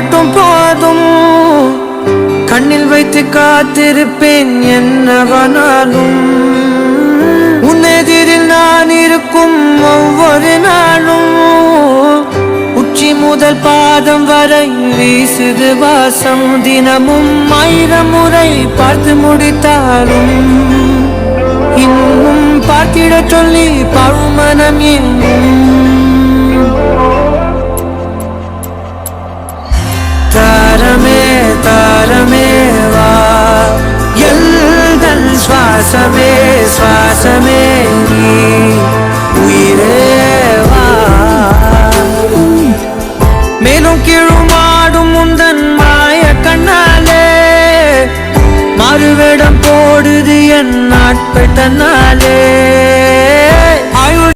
மட்டும் போதும். கண்ணில் வைத்து காத்திருப்பேன் என்னவனாலும். உன்னெதிரில் நான் இருக்கும் ஒவ்வொரு நாளும். உச்சி முதல் பாதம் வரை வீசுது வாசம். தினமும் 1000 முறை பார்த்து முடித்தாலும் இன்னும் பார்த்திட சொல்லி பழுமனம் ஏன்